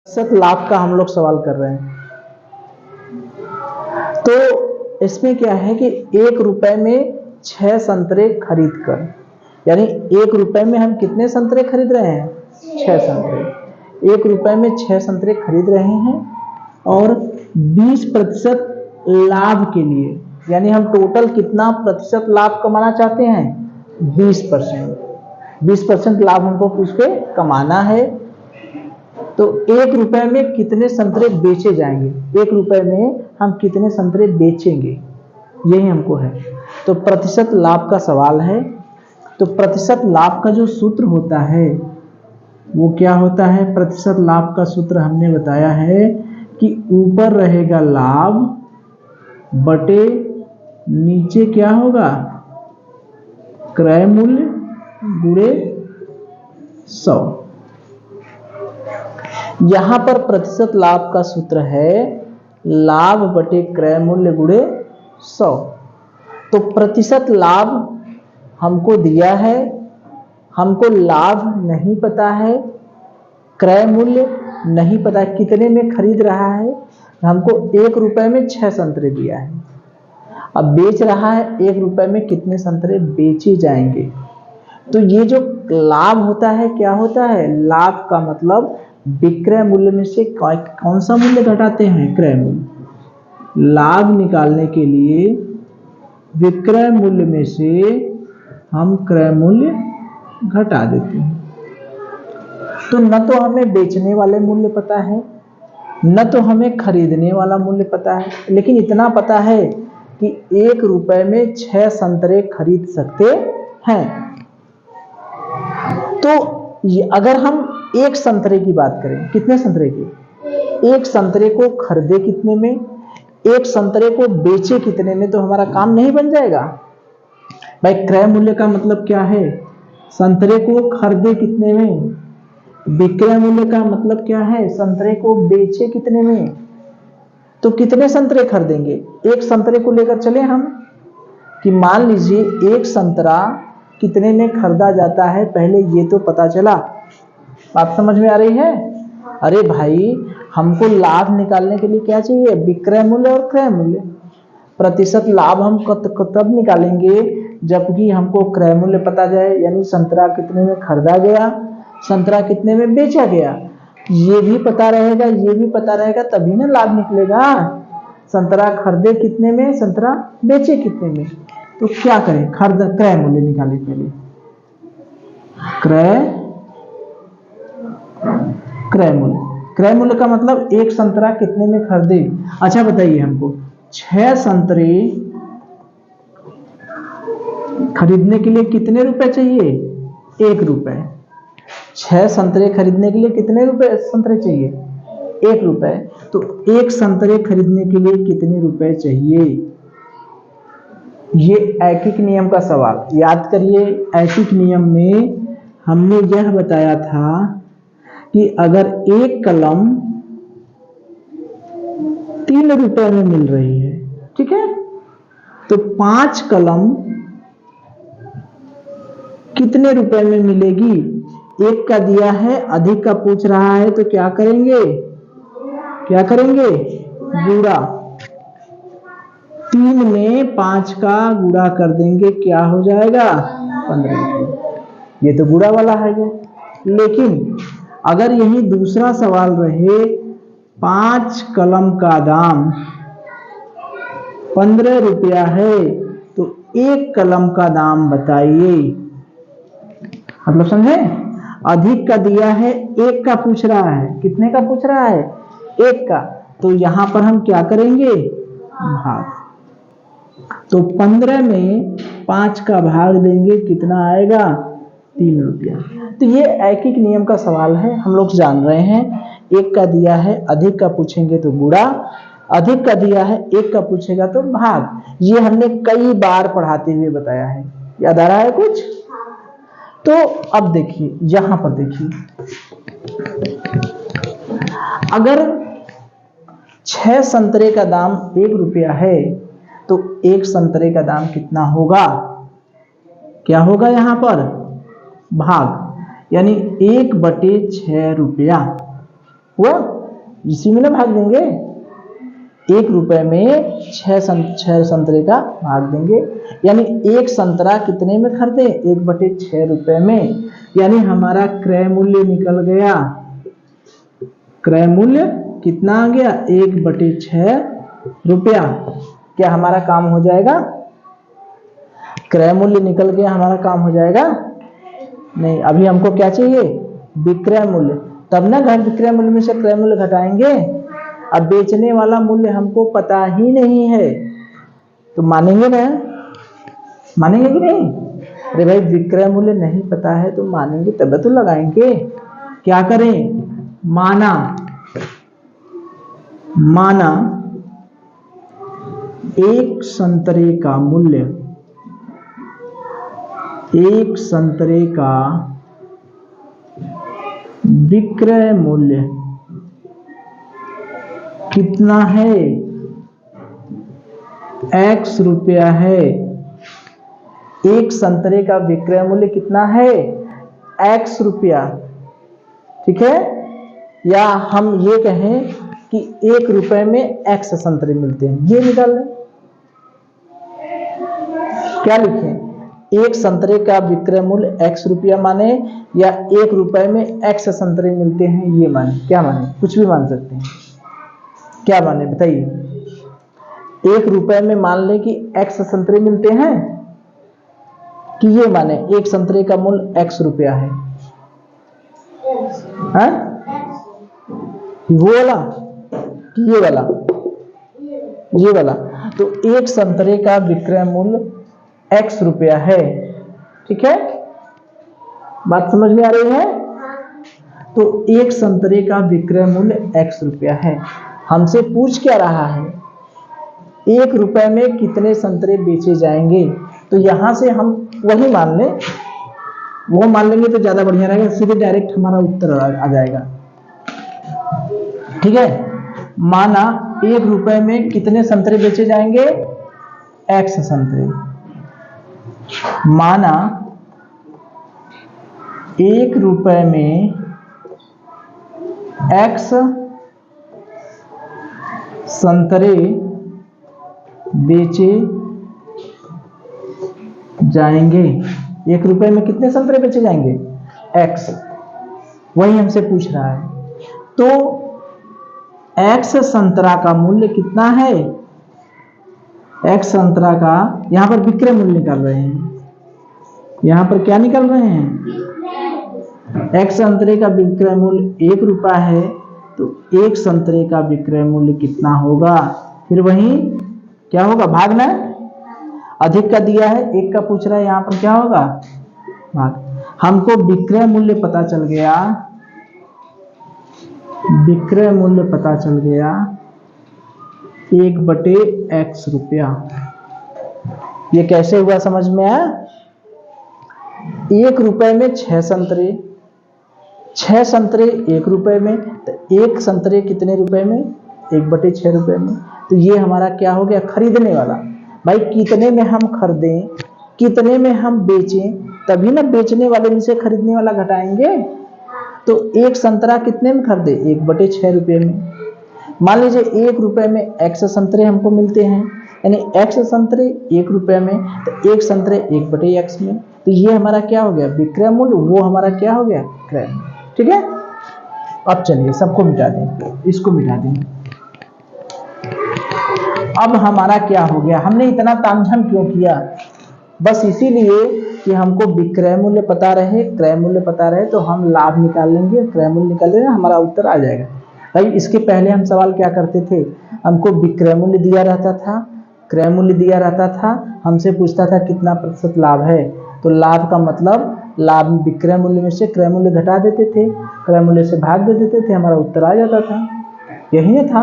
प्रतिशत लाभ का हम लोग सवाल कर रहे हैं। तो इसमें क्या है कि 1 रुपए में 6 संतरे खरीद कर, यानी 1 रुपए में हम कितने संतरे खरीद रहे हैं? 6 संतरे। 1 रुपए में 6 संतरे खरीद रहे हैं और 20% लाभ के लिए, यानी हम टोटल कितना प्रतिशत लाभ कमाना चाहते हैं? 20%। 20% लाभ हमको उसके कमाना है। तो 1 रुपए में कितने संतरे बेचे जाएंगे? 1 रुपए में हम कितने संतरे बेचेंगे, यही हमको है। तो प्रतिशत लाभ का सवाल है। तो प्रतिशत लाभ का जो सूत्र होता है वो क्या होता है? प्रतिशत लाभ का सूत्र हमने बताया है कि ऊपर रहेगा लाभ बटे नीचे क्या होगा? क्रय मूल्य गुणे 100। यहां पर प्रतिशत लाभ का सूत्र है लाभ बटे क्रय मूल्य गुणे 100। तो प्रतिशत लाभ हमको दिया है, हमको लाभ नहीं पता है, क्रय मूल्य नहीं पता कितने में खरीद रहा है। हमको 1 रुपए में 6 संतरे दिया है, अब बेच रहा है 1 रुपए में कितने संतरे बेचे जाएंगे। तो ये जो लाभ होता है क्या होता है? लाभ का मतलब विक्रय मूल्य में से कौन सा मूल्य घटाते हैं? क्रय मूल्य। लाभ निकालने के लिए विक्रय मूल्य में से हम क्रय मूल्य घटा देते हैं। तो न तो हमें बेचने वाले मूल्य पता है, न तो हमें खरीदने वाला मूल्य पता है, लेकिन इतना पता है कि 1 रुपए में 6 संतरे खरीद सकते हैं। तो अगर हम 1 संतरे की बात करें, कितने संतरे की? 1 संतरे को खरीदे कितने में, 1 संतरे को बेचे कितने में, तो हमारा काम नहीं बन जाएगा भाई। क्रय मूल्य का मतलब क्या है? संतरे को खरीदे कितने में। विक्रय मूल्य का मतलब क्या है? संतरे को बेचे कितने में। तो कितने संतरे खरीदेंगे? 1 संतरे को लेकर चले हम कि मान लीजिए 1 संतरा कितने में खरीदा जाता है, पहले ये तो पता चला। बात समझ में आ रही है? अरे भाई, हमको लाभ निकालने के लिए क्या चाहिए? विक्रय मूल्य और क्रय मूल्य। प्रतिशत लाभ हम तब निकालेंगे जबकि हमको क्रय मूल्य पता जाए, यानी संतरा कितने में खरीदा गया, संतरा कितने में बेचा गया, ये भी पता रहेगा, ये भी पता रहेगा, तभी ना लाभ निकलेगा। संतरा खरीदे कितने में, संतरा बेचे कितने में। तो क्या करें? क्रय मूल्य निकालें पहले। क्रय मूल्य का मतलब 1 संतरा कितने में खरीदे। अच्छा बताइए हमको, 6 संतरे खरीदने के लिए कितने रुपए चाहिए? 1 रुपए। 6 संतरे खरीदने के लिए कितने रुपए संतरे चाहिए? 1 रुपए। तो 1 संतरे खरीदने के लिए कितने रुपए चाहिए? ये ऐकिक नियम का सवाल याद करिए। ऐकिक नियम में हमने यह बताया था कि अगर एक कलम 3 रुपए में मिल रही है, ठीक है, तो 5 कलम कितने रुपए में मिलेगी? 1 का दिया है, अधिक का पूछ रहा है, तो क्या करेंगे? गुणा। 3 में 5 का गुणा कर देंगे, क्या हो जाएगा? 15 रुपये। ये तो गुणा वाला है ये। लेकिन अगर यही दूसरा सवाल रहे, 5 कलम का दाम 15 रुपया है, तो 1 कलम का दाम बताइए। मतलब समझे? अधिक का दिया है, 1 का पूछ रहा है, कितने का पूछ रहा है? 1 का। तो यहां पर हम क्या करेंगे? भाग। तो 15 में 5 का भाग देंगे, कितना आएगा? 3 रुपया। तो ये ऐकिक नियम का सवाल है, हम लोग जान रहे हैं। 1 का दिया है, अधिक का पूछेंगे तो गुणा, अधिक का दिया है, 1 का पूछेगा तो भाग। ये हमने कई बार पढ़ाते हुए बताया है, याद आ रहा है कुछ? तो अब देखिए, यहां पर देखिए, अगर 6 संतरे का दाम 1 रुपया है, तो 1 संतरे का दाम कितना होगा? क्या होगा यहां पर? भाग, यानी 1/6 रुपया। हुआ, इसी में ना भाग देंगे। 1 रुपए में 6 संतरे का भाग देंगे, यानी 1 संतरा कितने में खरीदे? 1/6 रुपए में। यानी हमारा क्रय मूल्य निकल गया, क्रय मूल्य कितना आ गया? 1/6 रुपया। क्या हमारा काम हो जाएगा? क्रय मूल्य निकल गया, हमारा काम हो जाएगा? नहीं, अभी हमको क्या चाहिए? विक्रय मूल्य। तब ना घर विक्रय मूल्य में से क्रय मूल्य घटाएंगे। अब बेचने वाला मूल्य हमको पता ही नहीं है, तो मानेंगे ना? मानेंगे कि नहीं? अरे भाई, विक्रय मूल्य नहीं पता है तो मानेंगे तब तो लगाएंगे। क्या करें? माना 1 संतरे का मूल्य, 1 संतरे का विक्रय मूल्य कितना है? x रुपया है। 1 संतरे का विक्रय मूल्य कितना है? x रुपया। ठीक है, या हम ये कहें कि 1 रुपए में x संतरे मिलते हैं, ये निकाल लें। क्या लिखें? 1 संतरे का विक्रय मूल्य x रुपया माने, या 1 रुपए में x संतरे मिलते हैं ये माने? क्या माने? कुछ भी मान सकते हैं। क्या माने बताइए? 1 रुपए में मान लें कि x संतरे मिलते हैं, कि ये माने 1 संतरे का मूल्य x रुपया है? वो वाला कि ये वाला? ये वाला। तो 1 संतरे का विक्रय मूल्य x रुपया है। ठीक है, बात समझ में आ रही है? तो 1 संतरे का विक्रय मूल्य x रुपया है। हमसे पूछ क्या रहा है? 1 रुपए में कितने संतरे बेचे जाएंगे? तो यहां से हम वही मान लें, वो मान लेंगे तो ज्यादा बढ़िया रहेगा, सीधे डायरेक्ट हमारा उत्तर आ जाएगा। ठीक है, माना 1 रुपए में कितने संतरे बेचे जाएंगे? x संतरे। माना 1 रुपए में x संतरे बेचे जाएंगे। 1 रुपए में कितने संतरे बेचे जाएंगे? x, वही हमसे पूछ रहा है। तो x संतरा का मूल्य कितना है? x संतरा का, यहां पर विक्रय मूल्य निकाल रहे हैं, यहां पर क्या निकाल रहे हैं? x संतरे का विक्रय मूल्य 1 रुपया है, तो 1 संतरे का विक्रय मूल्य कितना होगा? फिर वही क्या होगा? भागना। अधिक का दिया है, 1 का पूछ रहा है, यहां पर क्या होगा? भाग। हमको विक्रय मूल्य पता चल गया, विक्रय मूल्य पता चल गया 1/x रुपया। ये कैसे हुआ समझ में आया? 1 रुपए में 6 संतरे, 6 संतरे 1 रुपए में, तो 1 संतरे कितने रुपए में? 1/6 रुपए में। तो ये हमारा क्या हो गया? खरीदने वाला। भाई कितने में हम खरीदें, कितने में हम बेचें, तभी ना बेचने वाले में से खरीदने वाला घटाएंगे। तो 1 संतरा कितने में खरीदे? 1/6 रुपए में। मान लीजिए 1 रुपए में x संतरे हमको मिलते हैं, यानी x संतरे 1 रुपए में, तो 1 संतरे 1/x में। तो ये हमारा क्या हो गया? विक्रय मूल्य। वो हमारा क्या हो गया? क्रय। ठीक है, अब चलिए सबको मिटा दें, इसको मिटा दें। अब हमारा क्या हो गया? हमने इतना तामझाम क्यों किया? बस इसीलिए कि हमको विक्रय मूल्य पता रहे, क्रय मूल्य पता रहे, तो हम लाभ निकाल लेंगे, क्रय मूल्य निकाल लेंगे, हमारा उत्तर आ जाएगा। भाई इसके पहले हम सवाल क्या करते थे? हमको विक्रय मूल्य दिया रहता था, क्रय मूल्य दिया रहता था, हमसे पूछता था कितना प्रतिशत लाभ है, तो लाभ का मतलब लाभ विक्रय मूल्य में से क्रय मूल्य घटा देते थे, क्रय मूल्य से भाग दे देते थे, हमारा उत्तर आ जाता था। यही था।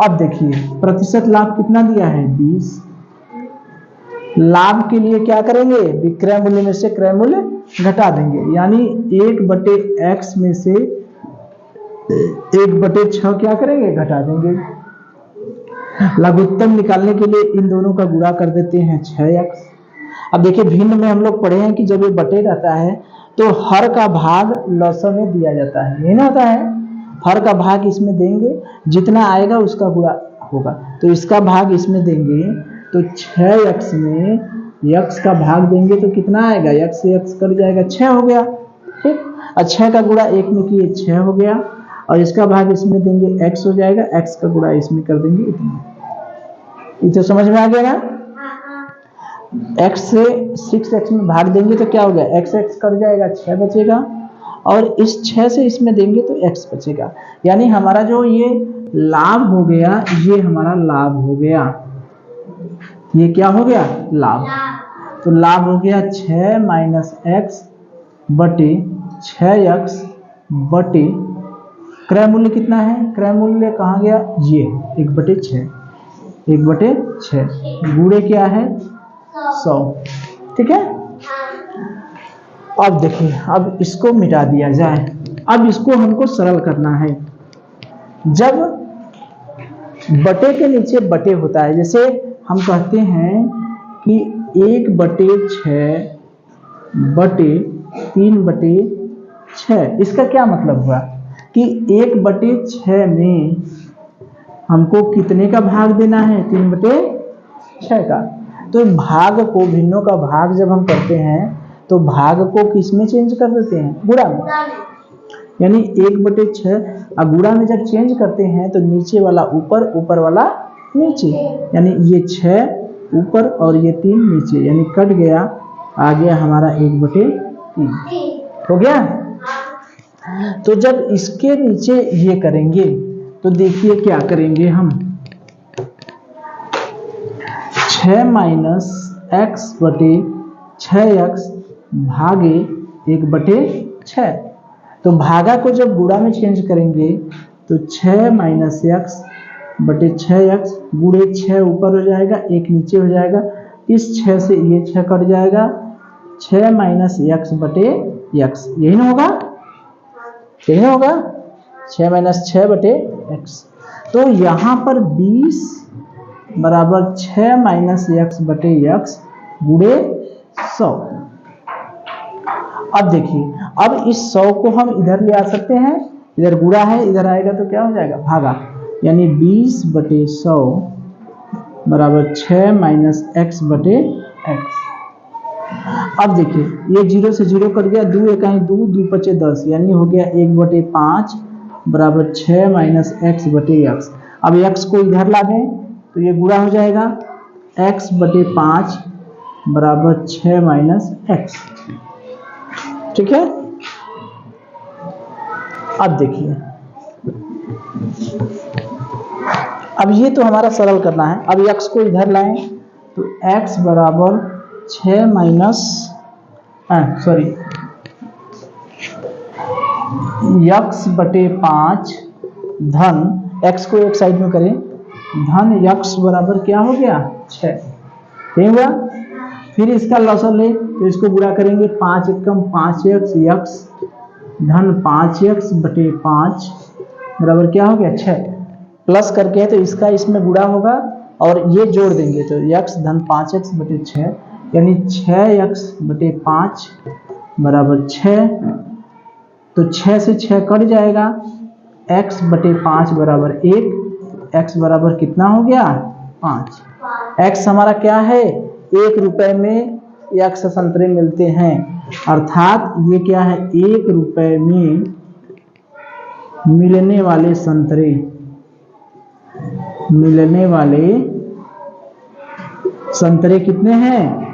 अब देखिए प्रतिशत लाभ कितना दिया है? 20। लाभ के लिए क्या करेंगे? विक्रय मूल्य में से क्रय मूल्य घटा देंगे, यानी 1/x में से 1/6 क्या करेंगे? घटा देंगे। लघुत्तम निकालने के लिए इन दोनों का गुणा कर देते हैं 6x। अब देखिए भिन्न में हम लोग पढ़े हैं कि जब ये बटे रहता है तो हर का भाग लसम में दिया जाता है, यही ना होता है? हर का भाग इसमें देंगे, जितना आएगा उसका गुणा होगा। तो इसका भाग इसमें देंगे तो 6x में x का भाग देंगे तो कितना आएगा, x से x कट जाएगा, 6 हो गया। ठीक, और 6 का गुणा 1 में किए 6 हो गया, और इसका भाग इसमें देंगे x हो जाएगा, x का गुणा इसमें कर देंगे इतना। ये तो समझ में आ गया ना। x से 6x में भाग देंगे तो क्या हो गया, x कट जाएगा, 6 बचेगा, और इस 6 से इसमें देंगे तो x बचेगा। यानी हमारा जो ये लाभ हो गया, ये हमारा लाभ हो गया, ये क्या हो गया, लाभ। तो लाभ हो गया 6 माइनस x बटे 6x बटे क्रय मूल्य कितना है, क्रय मूल्य कहाँ गया, ये 1/6, 1/6 गुणे क्या है 100। ठीक है, अब देखिए, अब इसको मिटा दिया जाए। अब इसको हमको सरल करना है। जब बटे के नीचे बटे होता है, जैसे हम कहते हैं कि 1/6 बटे 3/6, इसका क्या मतलब हुआ कि 1/6 में हमको कितने का भाग देना है, 3/6 का। तो भाग को, भिन्नों का भाग जब हम करते हैं तो भाग को किस में चेंज कर देते हैं, गुणा में। यानी 1/6 और गुणा में जब चेंज करते हैं तो नीचे वाला ऊपर, ऊपर वाला नीचे, यानी ये 6 ऊपर और ये 3 नीचे, यानी कट गया, आ गया हमारा 1/3 हो गया। तो जब इसके नीचे ये करेंगे तो देखिए क्या करेंगे हम, 6 माइनस x बटे 6x भागे 1/6। तो भागा को जब गुणा में चेंज करेंगे तो 6 माइनस x बटे 6x गुणे 6 ऊपर हो जाएगा, 1 नीचे हो जाएगा, इस 6 से ये 6 कट जाएगा, 6 माइनस x बटे x, यही ना होगा, यही होगा 6 माइनस 6 बटे x। तो यहाँ पर 20 बराबर 6 माइनस x बटे x गुणे 100। अब देखिए, अब इस 100 को हम इधर ले आ सकते हैं, इधर गुणा है, इधर आएगा तो क्या हो जाएगा, भागा, यानी 20/100 बराबर 6 माइनस x बटे x। अब देखिए, ये 0 से 0 कट गया, 2 1 2, 2 5 10, यानी हो गया 1/5 बराबर 6 माइनस x बटे x। अब x को इधर ला दें तो ये गुणा हो जाएगा, x/5 बराबर 6 माइनस x। ठीक है, अब देखिए, अब ये तो हमारा सरल करना है। अब x को इधर लाएं तो x बराबर 6 माइनस x/5 धन, x को एक साइड में करें, धन x बराबर क्या हो गया, 6, ठीक हुआ। फिर इसका लॉसर ले तो इसको गुणा करेंगे, 5 एकम 5x, x धन 5x/5 बराबर क्या हो गया, 6, प्लस करके है तो इसका इसमें गुणा होगा, और ये जोड़ देंगे तो x धन 5x/6, यानी 6x/5 बराबर 6। तो 6 से 6 कट जाएगा, x/5 बराबर 1, x बराबर कितना हो गया, 5। x हमारा क्या है, 1 रुपए में x संतरे मिलते हैं, अर्थात ये क्या है, 1 रुपए में मिलने वाले संतरे, मिलने वाले संतरे कितने हैं,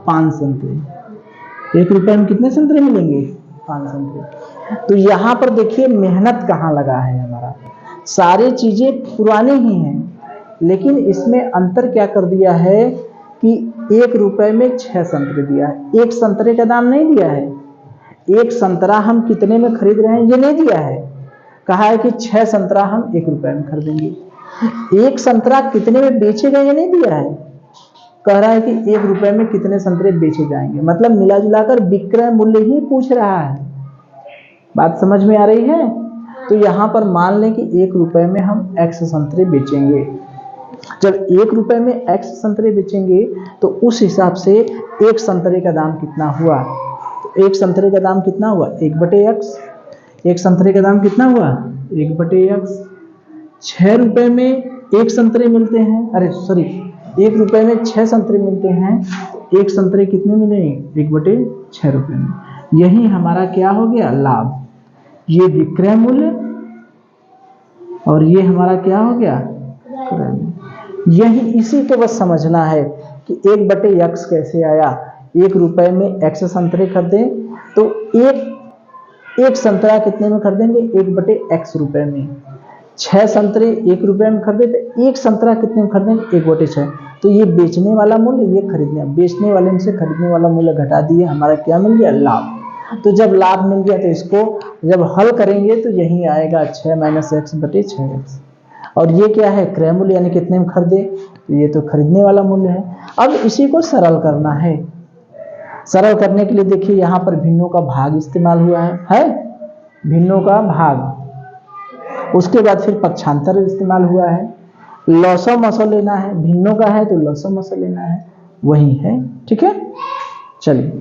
5 संतरे। 1 रुपए में कितने संतरे मिलेंगे, 5 संतरे। तो यहाँ पर देखिए मेहनत कहाँ लगा है हमारा, सारी चीजें पुरानी ही हैं, लेकिन इसमें अंतर क्या कर दिया है कि 1 रुपए में 6 संतरे दिया है, एक संतरे का दाम नहीं दिया है, एक संतरा हम कितने में खरीद रहे हैं ये नहीं दिया है, कहा है कि 6 संतरा हम 1 रुपए में खरीदेंगे। एक संतरा कितने में बेचेगा ये नहीं दिया है, कह रहा है कि 1 रुपए में कितने संतरे बेचे जाएंगे, मतलब मिला जुलाकर विक्रय मूल्य ही पूछ रहा है। बात समझ में आ रही है। तो यहाँ पर मान लें कि 1 रुपए में हम x संतरे बेचेंगे। जब 1 रुपए में x संतरे बेचेंगे तो उस हिसाब से एक संतरे का दाम कितना हुआ, तो एक संतरे का दाम कितना हुआ, 1/x। एक संतरे का दाम कितना हुआ, 1/x। 6 रुपए में 1 संतरे मिलते हैं, अरे सॉरी 1 रुपए में 6 संतरे मिलते हैं, तो 1 संतरे कितने मिलेंगे? 1/6 रुपए में। यही हमारा क्या हो गया? लाभ। ये विक्रय मूल्य और ये हमारा क्या हो गया? क्रय मूल्य। यही इसी को बस समझना है कि 1/x कैसे आया। 1 रुपए में x संतरे खरीदे तो एक संतरा कितने में खरीदेंगे? 1/x रुपए में। 6 संतरे 1 रुपए में खरीदे तो 1 संतरा कितने में खरीदेंगे? 1/6। तो ये बेचने वाला मूल्य, ये खरीदने, बेचने वाले से खरीदने वाला मूल्य घटा दिए, हमारा क्या मिल गया? लाभ। तो जब लाभ मिल गया तो इसको जब हल करेंगे तो यही आएगा 6 - x/6x। और ये क्या है? क्रय मूल्य, यानी कितने में खरीदे, तो ये तो खरीदने वाला मूल्य है। अब इसी को सरल करना है। सरल करने के लिए देखिए यहाँ पर भिन्नों का भाग इस्तेमाल हुआ है भिन्नों का भाग। उसके बाद फिर पक्षांतर इस्तेमाल हुआ है। लसमस लेना है, भिन्नों का है तो लसमस लेना है, वही है। ठीक है, चलिए।